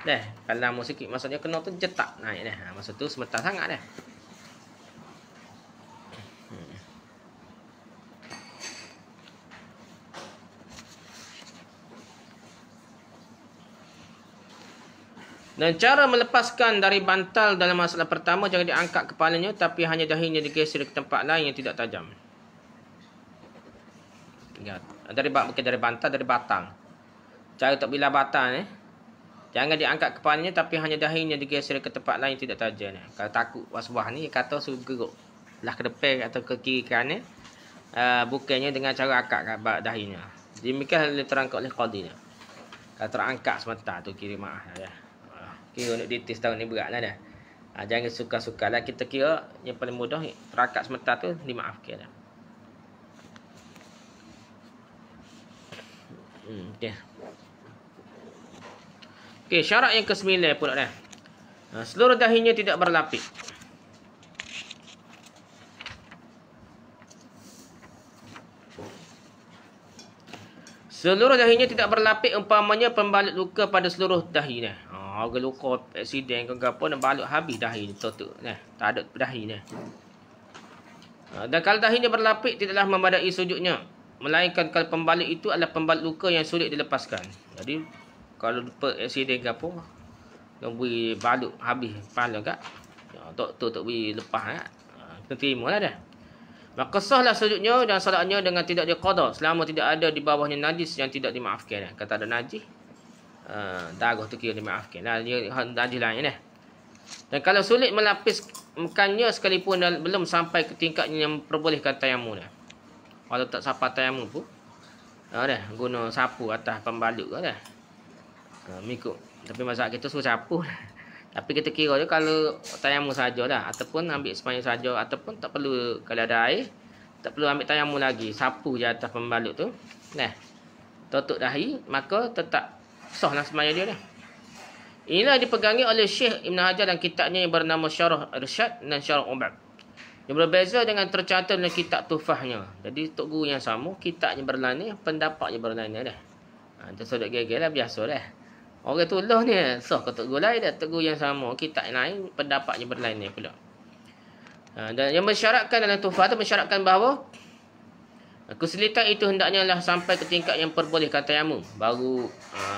Speaker 1: Dah. Kalau lama sikit maksudnya kena tu jetak naik dah. Masa tu sementara sangat dah. Dan cara melepaskan dari bantal dalam masalah pertama, jangan diangkat kepalanya tapi hanya dahinya digeser ke tempat lain yang tidak tajam. Bukan dari bantal, dari batang. Cara untuk bilah batang jangan diangkat kepalanya tapi hanya dahinya digeser ke tempat lain yang tidak tajam. Kalau takut wasbah ni kata suruh geruk lah ke depan atau ke kiri kanan, bukannya dengan cara angkat dahinya. Demikian diterangkan oleh qadi ni. Kalau terangkat sebentar tu kira maaf dah. Kira untuk ditis tahun ni berat lah dah. Jangan suka-suka lah. Kita kira yang paling mudah terakat sebentar tu dimaafkan dah. Okay. Okay, syarat yang ke-9 pula dah. Seluruh dahinya tidak berlapik. Seluruh dahinya tidak berlapik, umpamanya pembalut luka pada seluruh dahi dah. Orang luka aksiden ke apa nak balut habis dahi ni tutup nah. Tak ada dahi dah. Dan kalau dahinya berlapik tidaklah memadai sujudnya, melainkan kalau pembalut itu adalah pembalut luka yang sulit dilepaskan. Jadi kalau aksiden ke apa yang beri balut habis kepala kat, tak beri lepas kita terimalah dah. Maka sahlah sujudnya dan solatnya dengan tidak diqada selama tidak ada di bawahnya najis yang tidak dimaafkan. Kata ada najis, darah tu kira dimaafkan. Dia najis lain dah. Dan kalau sulit melapiskannya sekalipun belum sampai ke tingkatnya yang perbolehkan tayamum dah. Kalau tak sampai tayamum pun dah guna sapu atas pembalut dah. Mikut. Tapi mazhab kita suruh sapu. Tapi kita kira je kalau tayamum sajalah ataupun ambil sembahyang saja ataupun tak perlu kalau ada air, tak perlu ambil tayamum lagi, sapu je atas pembalut tu. Nah. Tutup dahi, maka tetap sahlah sembahyang dia dah. Inilah dipegangi oleh Syekh Ibn Hajar dan kitabnya yang bernama Syarah Irsyad dan Syarah Ubad. Yang berbeza dengan tercatat dalam kitab Tuhfahnya. Jadi tok guru yang sama, kitabnya berlain, pendapatnya berlain dah. Itu sudah gegelah biasa dah. Orang tulah ni sah ke tok guru lain dah, tok guru yang sama, kitab yang lain pendapatnya berlain ni pula. Dan yang mensyaratkan dalam Tuhfah tu mensyaratkan bahawa kesulitan itu hendaknya lah sampai ke tingkat yang perbolehkan tayamum, baru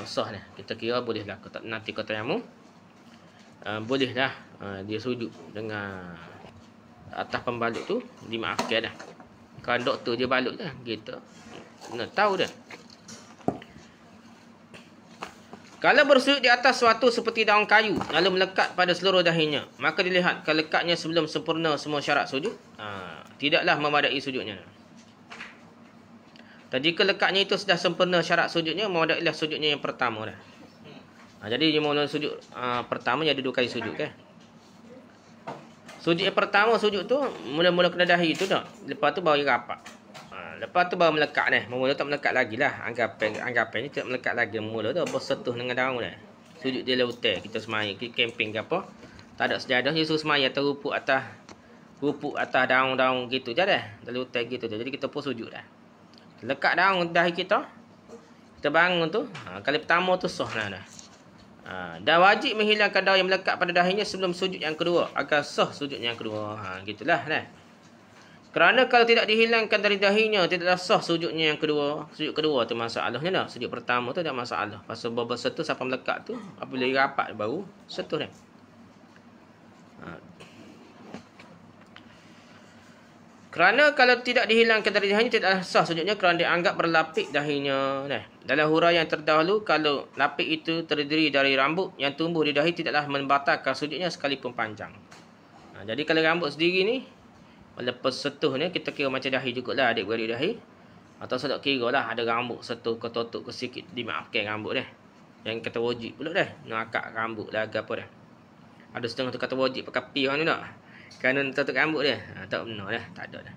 Speaker 1: sah dah. Kita kira bolehlah nanti ke tayamum. Bolehlah dia sujud dengan atas pembalut tu dimaafkan dah. Kalau doktor dia balut dah, kita nak tahu dah. Kalau bersujud di atas suatu seperti daun kayu lalu melekat pada seluruh dahinya, maka dilihat kalau lekatnya sebelum sempurna semua syarat sujud, tidaklah memadai sujudnya. Dan jika lekatnya itu sudah sempurna syarat sujudnya, memadailah sujudnya yang pertama dah. Jadi mula sujud pertama jadi 2 kali sujud kan. Sujud yang pertama sujud tu mula-mula kena dahi tu tak. Lepas tu baru rapat. Lepas tu baru melekat dah. Mula tak melekat lagi lah. Anggapan ni tidak melekat lagi. Mula tu bersentuh dengan daun dah. Sujud dia lautan kita semaya, kita camping ke apa. Tak ada sejadah, dia suruh semaya atas rupuk atas daun-daun gitu je dah. Dalam hutan gitu je. Jadi kita pun sujud dah. Lekat daun dahi kita. Kita bangun tu. Kali pertama tu sah dah. Dan wajib menghilangkan daun yang melekat pada dahinya sebelum sujud yang kedua. Agar sah sujud yang kedua. Gitulah dah. Kerana kalau tidak dihilangkan dari dahinya, tidaklah sah sujudnya yang kedua. Sujud kedua tu masalahnya dah. Sujud pertama tu tak masalah. Pasal bersentuh sampai melekat tu. Apabila rapat baru sentuh dah. Kerana kalau tidak dihilangkan dari dahinya tidaklah sah sujudnya kerana dianggap berlapik dahinya. Dalam huraian yang terdahulu, kalau lapik itu terdiri dari rambut yang tumbuh di dahi tidaklah membatalkan sujudnya sekalipun panjang. Jadi kalau rambut sendiri ni, lepas sentuh ni kita kira macam dahi jugalah adik-beradik dahi. Atau sedap kira lah ada rambut sentuh ke totok ke sikit, dimaafkan rambut dah. Yang kata wajib pula dah, nak akak rambut lah ke apa dah. Ada setengah tu kata wajib pakai pi orang ni tak. Kerana tutup rambut dia. Tak benar dah. Tak ada dah.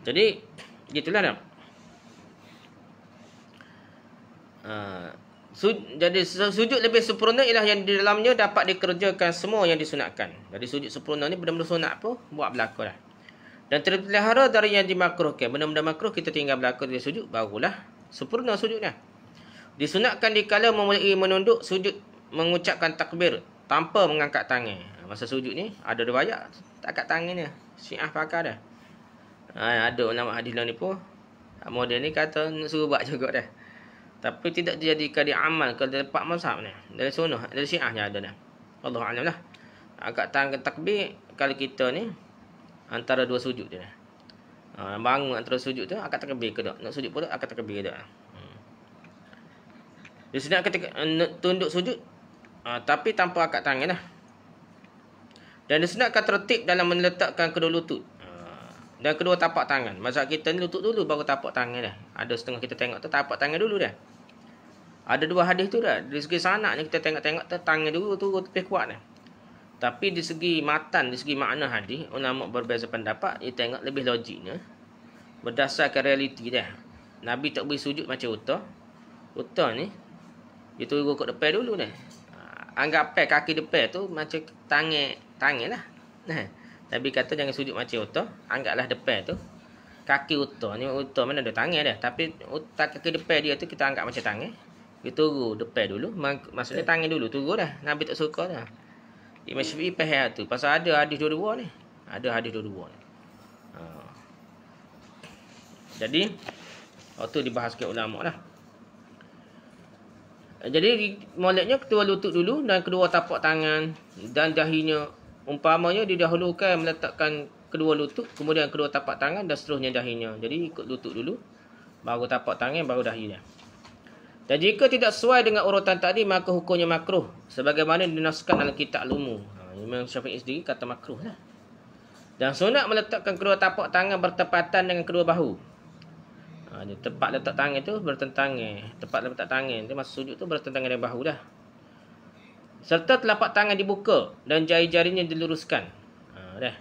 Speaker 1: Jadi, gitulah dah. Jadi, sujud lebih sempurna ialah yang di dalamnya dapat dikerjakan semua yang disunatkan. Jadi, sujud sempurna ni benda-benda sunat apa? Buat berlaku dah. Dan terpelihara dari yang dimakruhkan. Benda-benda makruh kita tinggal berlaku dari sujud. Barulah sempurna sujudnya. Disunatkan dikala memulai menunduk sujud mengucapkan takbir tanpa mengangkat tangan. Masa sujud ni ada riwayat tak angkat tangan dia. Syiah pakai dah. Ada ulama hadis ni pun model ni kata suruh buat juga dah. Tapi tidak dijadikan dia amal kalau dapat mazhab ni. Dari sunnah, dari Syiahnya ada dah. Allah alam lah. Angkat tangan takbir kalau kita ni antara 2 sujud dia. Bangun antara sujud tu angkat takbir ke tak? Nak sujud pula angkat takbir ke tak? Dia sedang ketika tunduk sujud tapi tanpa angkat tangan lah. Dan disunatkan tertib dalam meletakkan kedua lutut dan kedua tapak tangan. Mazhab kita ni lutut dulu baru tapak tangan dah. Ada setengah kita tengok tu tapak tangan dulu dah. Ada 2 hadis tu dah. Dari segi sanak ni kita tengok-tengok tu tangan dulu tu lebih kuat dah. Tapi di segi matan, di segi makna hadis, ulama berbeza pendapat. Dia tengok lebih logiknya berdasarkan realiti dah. Nabi tak boleh sujud macam unta. Unta ni dia turun ke depan dulu dah. Anggap kaki depan tu macam tangan lah. Nabi kata jangan sujud macam unta. Anggaplah depan tu kaki unta ni. Unta mana ada tangan dah. Tapi kaki depan dia tu kita anggap macam tangan. Dia turun depan dulu. Maksudnya tangan dulu turun dah. Nabi tak suka dah. Imam Syafi'i faham tu. Pasal ada hadis dua-dua ni. Ada hadis dua-dua ni. Jadi waktu dibahaskan ulama lah. Jadi moleknya kedua lutut dulu dan kedua tapak tangan dan dahinya. Umpamanya didahulukan meletakkan kedua lutut, kemudian kedua tapak tangan dan seterusnya dahinya. Jadi ikut lutut dulu, baru tapak tangan, baru dahinya. Dan jika tidak sesuai dengan urutan tadi, maka hukumnya makruh. Sebagaimana dinaskan dalam kitab Lumu. Imam Syafi'i sendiri kata makruh lah. Dan sunat meletakkan kedua tapak tangan bertepatan dengan kedua bahu. Tempat letak tangan tu bertentangan. Tempat letak tangan tu masa sujud tu bertentangan dengan bahu dah. Serta telapak tangan dibuka dan jari-jarinya diluruskan. Dah.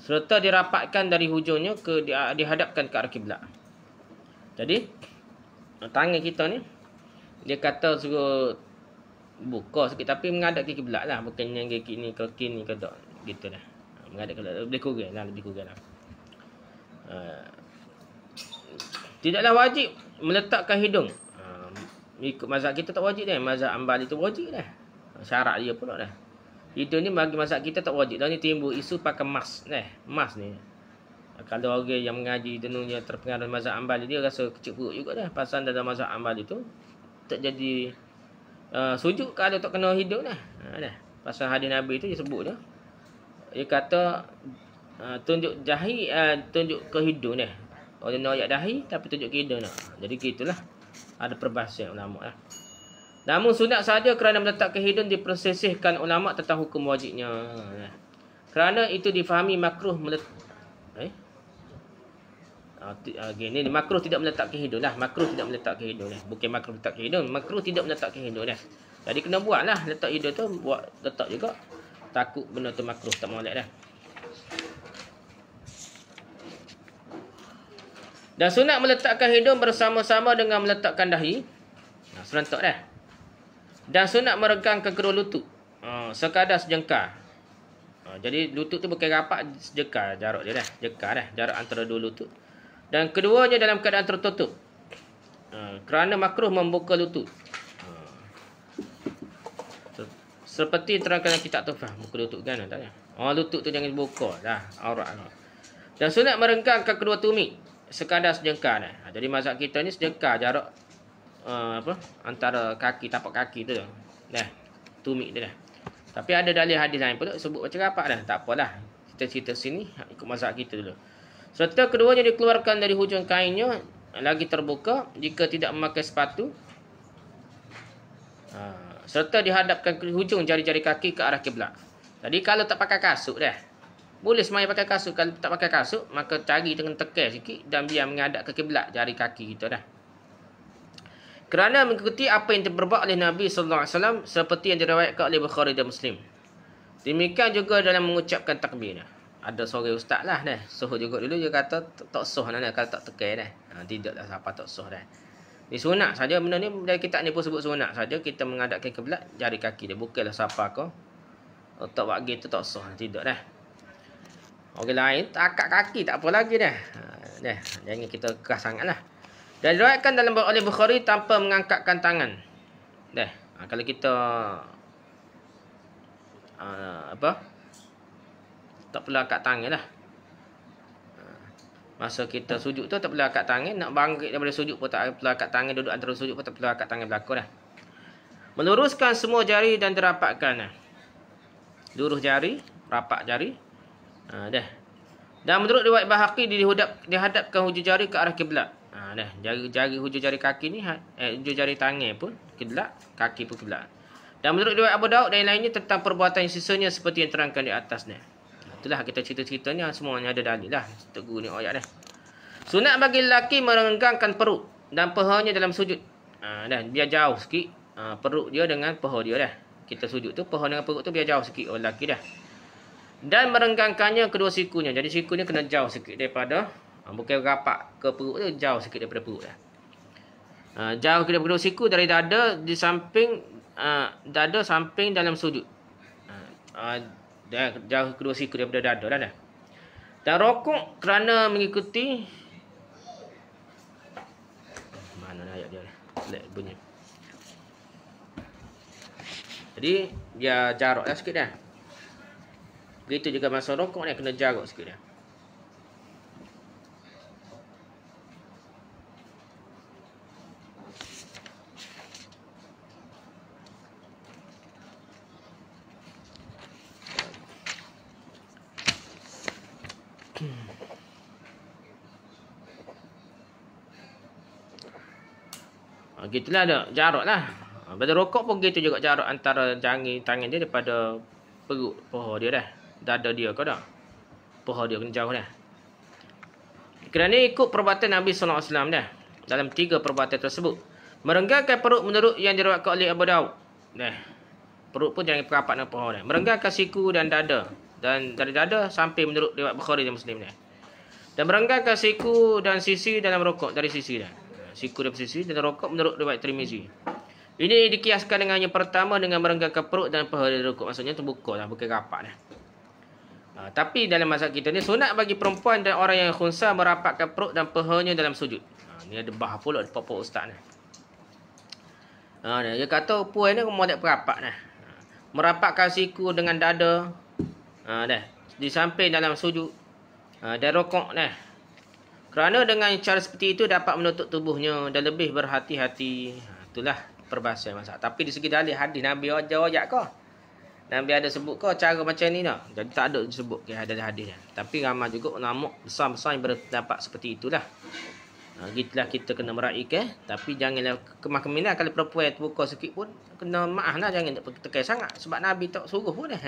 Speaker 1: Serta dirapatkan dari hujungnya dihadapkan ke arah kiblat. Jadi tangan kita ni dia kata suruh buka sikit tapi menghadap ke kiblat lah, bukan yang ke kini ke kini ke tak gitu dah. Menghadap ke kiblat lebih kurang lah. Tidaklah wajib meletakkan hidung. Ikut mazhab kita tak wajib dah. Mazhab Ambali tu wajib dah. Syarat dia pula dah. Hidung ni bagi mazhab kita tak wajib. Dan ni timbul isu pakai mask dah. Mask ni. Kalau orang yang mengaji tentunya terpengaruh mazhab Ambali, dia rasa kecil perut juga dah. Pasal dalam mazhab Ambali tu tak jadi sujud kalau tak kena hidung dah. Dah. Pasal hadis Nabi tu dia sebut dah. Dia kata tunjuk dahi, tunjuk ke hidung dah. Orang noyak dahi tapi tunjuk ke hidung dah. Jadi gitulah. Ada perbahasan ulama lah. Namun sunat saja kerana meletakkan hidung dipersisihkan ulama tentang hukum wajibnya. Kerana itu difahami makruh Gini makruh tidak meletakkan hidung lah. Makruh tidak meletakkan hidung lah. Bukan makruh letakkan hidung, makruh tidak meletakkan hidung lah. Jadi kena buat lah. Letak hidung tu buat letak juga. Takut benda tu makruh tak molek dah. Dan sunat meletakkan hidung bersama-sama dengan meletakkan dahi. Serentak dah. Dan sunat meregangkan kedua lutut. Sekadar sejengkal. Jadi lutut tu bukan rapat, sejengkal jarak dia dah. Jengkal dah. Jarak antara dua lutut. Dan keduanya dalam keadaan tertutup. Kerana makruh membuka lutut. Seperti terangkan kitab Tuhfah. Buka lutut kan? Tak ada. Lutut tu jangan dibuka. Dah. Aurat. Dan sunat meregangkan kedua tumit. Sekadar sejengkal dah. Jadi mazhab kita ni sejengkal jarak antara kaki, tapak kaki tu. Dah. Tumit dia dah. Tapi ada dalil hadis lain pula sebut macam rapat dah. Tak apalah. Kita cerita sini ikut mazhab kita dulu. Serta keduanya dikeluarkan dari hujung kainnya lagi terbuka jika tidak memakai sepatu. Serta dihadapkan ke hujung jari-jari kaki ke arah kiblat. Jadi kalau tak pakai kasut dah. Boleh semaya pakai kasut. Kalau tak pakai kasut, maka cari dengan tekan sikit dan biar menghadap ke kiblat jari kaki kita dah. Kerana mengikuti apa yang diperbuat oleh Nabi SAW seperti yang diriwayatkan oleh Bukhari dan Muslim. Demikian juga dalam mengucapkan takbir dah. Ada seorang ustaz lah dah. Suruh juga dulu dia kata tak sah dah kalau tak tekan dah. Tidak dah siapa tak sah dah. Ni sunat saja benda ni, dari kitab ni pun sebut sunat saja kita menghadapkan kiblat jari kaki dia. Bukanlah siapa kau tak buat gitu tak sah, tidak dah. Orang lain tak akak kaki tak apa lagi dah. Dah, jangan kita keras sangatlah. Dan diriwayatkan dalam oleh Bukhari tanpa mengangkatkan tangan. Dah, kalau kita tak perlu angkat tangan lah. Masa kita sujud tu tak perlu angkat tangan. Nak bangkit daripada sujud pun tak perlu angkat tangan. Duduk antara sujud pun tak perlu angkat tangan belakang dah. Meluruskan semua jari dan dirapatkan. Lurus jari, rapat jari. Dah. Dan menurut riwayat Bahaqi dihadapkan hujung jari ke arah kiblat. Dah. Jari hujung jari kaki ni hujung jari tangan pun kiblat, kaki pun kiblat. Dan menurut riwayat Abu Daud dan lainnya tentang perbuatan yang sisanya seperti yang terangkan di atas ni. Itulah kita cerita-ceritanya semuanya ada dalil lah. Teguh ni ayat dah. Sunat bagi lelaki merenggangkan perut dan pahanya dalam sujud. Dah biar jauh sikit perut dia dengan paha dia dah. Kita sujud tu paha dengan perut tu biar jauh sikit oleh lelaki dah. Dan merenggangkannya kedua sikunya. Jadi sikunya kena jauh sikit daripada bukan rapat ke perut tu, jauh sikit daripada perut dah. Jauh daripada kedua siku dari dada di samping dada samping dalam sujud. Jauh kedua siku daripada dada dah. Dan rokok kerana mengikuti mana ayat dia dah bunyi. Jadi dia jarak dah sikit dah. Begitu juga masa rokok ni kena jarak sikit dah. Gitulah ada jarak lah. Pada rokok pun gitu juga jarak antara jangkik tangan dia daripada perut paha dia dah. Dada dia kau dah. Paha dia kena jauh dah. Kerana ikut perbuatan Nabi SAW dah. Dalam 3 perbuatan tersebut. Merenggangkan perut menurut yang diriwayatkan oleh Abu Daud. Dah. Perut pun jangan perapat dengan paha dah. Merenggangkan siku dan dada. Dan dari dada sampai menurut riwayat Bukhari dan Muslim dah. Dan merenggangkan siku dan sisi dalam rokok dari sisi dah. Siku dan sisi dan rokok menurut riwayat Tirmizi. Ini dikiaskan dengan yang pertama dengan merenggangkan perut dan paha dari rokok. Maksudnya terbuka lah, bukan rapat dah. Tapi dalam mazhab kita ni sunat bagi perempuan dan orang yang khunsa merapatkan perut dan pahanya dalam sujud. Ni ada bah pula di papa ustaz ni. Dia kata puan ni model perapat dah. Merapatkan siku dengan dada. Dah. Di samping dalam sujud. Dan rokok dah. Kerana dengan cara seperti itu dapat menutup tubuhnya dan lebih berhati-hati. Itulah perbahasan mazhab. Tapi di segi dalil hadis Nabi ajak kau. Nabi ada sebut kau cara macam ni tak? Jadi tak ada disebut ke hadis dia. Tapi ramai juga ulama besar-besar yang berpendapat seperti itulah. Gitulah kita kena meraihkan. Tapi janganlah kemah-keminan kalau perempuan terbuka sikit pun kena maaf lah, jangan tekan sangat. Sebab Nabi tak suruh pun dah.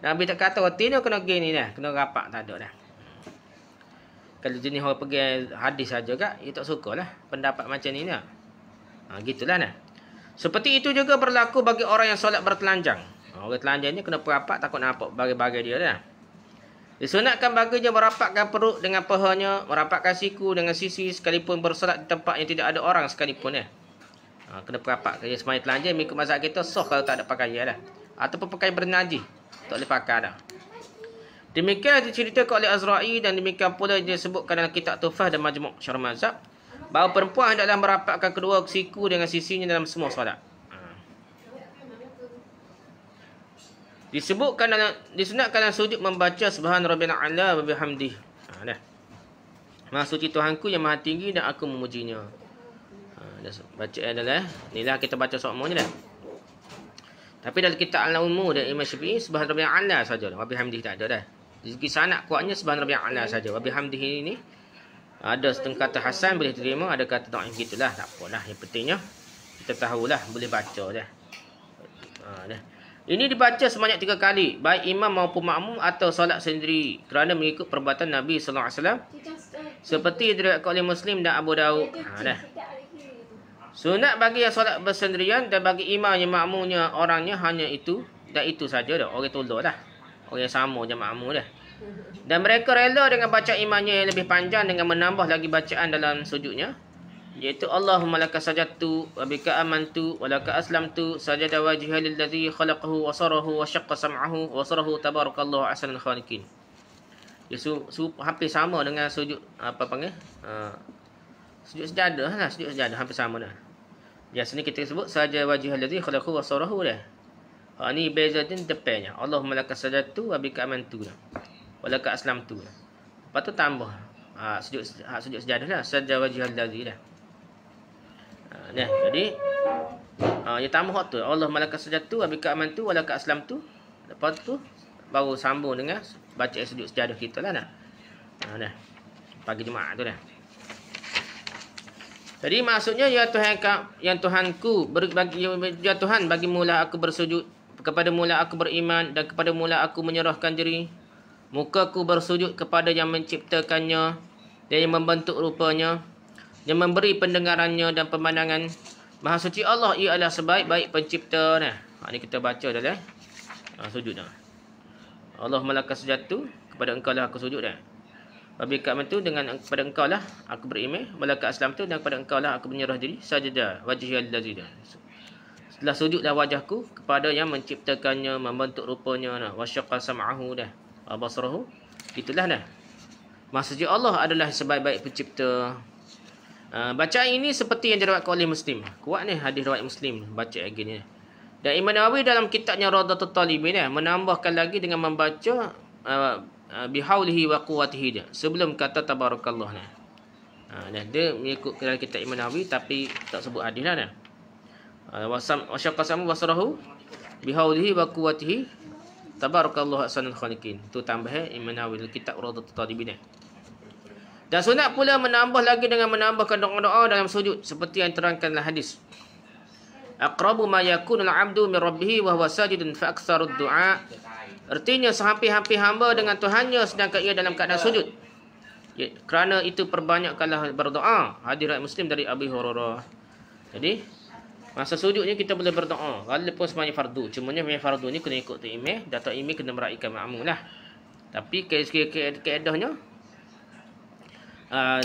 Speaker 1: Nabi tak kata roti ni kena gini dah, kena rapat, tak ada dah. Kalau jenis orang pergi hadis saja kak, dia tak sukalah pendapat macam ni nak. Gitulah nah. Seperti itu juga berlaku bagi orang yang solat bertelanjang. Orang telanjang ni kena perapat, takut nampak bagai-bagai dia dah. Disunatkan baginya merapatkan perut dengan pahanya, merapatkan siku dengan sisi sekalipun bersolat di tempat yang tidak ada orang sekalipun ya. Kena perapat. Kalau semaya telanjang mengikut mazhab kita sah kalau tak ada pakaian dah. Ataupun pakaian bernajis, tak boleh pakai dah. Demikian diceritakan oleh Azra'i dan demikian pula disebutkan dalam kitab Tuhfah dan Majmu' Syarh Mazhab bahawa perempuan hendaklah merapatkan kedua siku dengan sisinya dalam semua solat. Disunatkan dalam sujud membaca Subhan Rabbiyal A'la wa bihamdihi. Dah. Maha suci Tuhanku yang maha tinggi dan aku memujinya. Bacaan adalah inilah kita baca semua ni dah. Tapi dalam kitab Al-Ummu dan Imam Syafi'i Subhan Rabbiyal A'la saja. Wa bihamdihi tak ada dah. Di segi sanad kuatnya Subhan Rabbiyal A'la saja. Wa bihamdihi ini ada setengah kata hasan boleh terima, ada kata dhaif gitulah, tak apalah. Yang pentingnya kita tahulah boleh baca dah. Dah. Ini dibaca sebanyak 3 kali, baik imam maupun makmum atau solat sendiri kerana mengikut perbuatan Nabi sallallahu alaihi wasallam seperti diriwayatkan oleh Muslim dan Abu Daud. Dah. Sunat bagi yang solat bersendirian dan bagi imam yang makmumnya orangnya hanya itu dan itu saja dah. Orang tolak dah. Orang yang sama je makmum dah. Dan mereka rela dengan baca imamnya yang lebih panjang dengan menambah lagi bacaan dalam sujudnya, iaitu Allahumma laka sajadtu wa bika amantu wa laka aslamtu sajada wajhiya lillazi khalaqahu wa sarahu wa syaqqa sam'ahu wa sarahu tabarakallahu ahsanul khaliqin. Hampir sama dengan sujud sujud sejadah lah, sujud sejadah hampir sama dah. Biasanya kita sebut sajada wajhiya lillazi khalaqahu wa sarahu dah. Ni beza din depannya. Allahumma laka sajadtu wa bika amantu dah. Walaka aslam tu. Lepas tu tambah sujud sejadah lah. Sajda wajhal ladzi dah. Jadi dia tambah tu. Allah malaka sajadtu wa bika amantu walaka aslam tu. Lepas tu baru sambung dengan baca sujud sejadah kita lah dah. Pagi Jumaat tu dah. Jadi maksudnya ya Tuhanku ya Tuhan bagi mula aku bersujud, kepada mula aku beriman dan kepada mula aku menyerahkan diri. Mukaku bersujud kepada yang menciptakannya dan yang membentuk rupanya, yang memberi pendengarannya dan pemandangan. Maha suci Allah, ia adalah sebaik-baik pencipta. Ini kita baca dalam sujud dah. Allah malaka sajadtu, kepada engkau lah aku sujud dah. Wabika amantu, dengan kepada engkau lah aku beriman. Malaka aslamtu, dan kepada engkau lah aku menyerah diri. Sajada wajhiyal ladzi. Setelah sujudlah wajahku kepada yang menciptakannya, membentuk rupanya. Wasyaqqa sam'ahu dah. Basrahu, itulah dah. Maksudnya Allah adalah sebaik-baik pencipta. Bacaan ini seperti yang diriwayatkan oleh Muslim. Kuat ni hadis riwayat Muslim baca lagi ni. Dan Imam Nawawi dalam kitabnya Radhatul Talibin menambahkan lagi dengan membaca bihaulihi wa quwwatihi dia sebelum kata tabarakallah ni. Dia mengikut dalam kitab Imam Nawawi tapi tak sebut hadis lah. Wasyaqqa basrahu bihaulihi wa quwwatihi tabarakallahu ahsanul khaliqin. Tu tambah Imam Nawawi dalam kitab Radhatul Talibin. Dan sunat pula menambah lagi dengan menambahkan doa-doa dalam sujud seperti yang terangkan dalam hadis. Aqrabu ma yakunul 'abdu min rabbih wa huwa sajidun fa aktsarud du'a. Artinya sehampir-hampir hamba dengan Tuhannya sedangkan ia dalam keadaan sujud. Kerana itu perbanyakkanlah berdoa. Hadis riwayat Muslim dari Abi Hurairah. Jadi masa sujud ni kita boleh berdoa walaupun semuanya fardu. Cumanya fardu ni kena ikut imam, datuk imam kena meraihkan makmum lah. Tapi keadahnya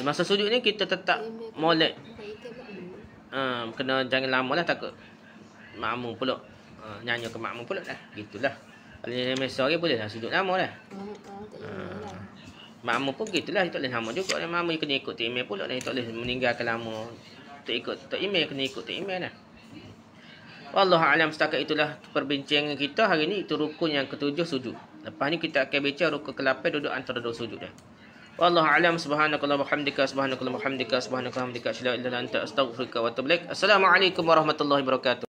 Speaker 1: masa sujud ni kita tetap molek. Kena jangan lama lah, takut makmum pula nyanyi ke makmum pula lah. Gitulah. Kalau imam sore boleh lah sujud lama lah. Makmum pun gitulah, tak boleh lama juga. Makmum kena ikut imam pula, tak boleh meninggalkan lama. Tak ikut imam, kena ikut imam lah. Wallahu a'lam. Setakat itulah perbincangan kita hari ni. Itu rukun yang ke-7 sujud. Lepas ni kita akan bincang rukun ke-8 duduk antara dua sujud dah. Wallahu a'lam. Subhanakallah wa hamdika, subhanakallah wa hamdika, subhanakallah wa hamdika, asyhadu an la ilaha illa anta, astaghfiruka wa atubu ilaik. Assalamualaikum warahmatullahi wabarakatuh.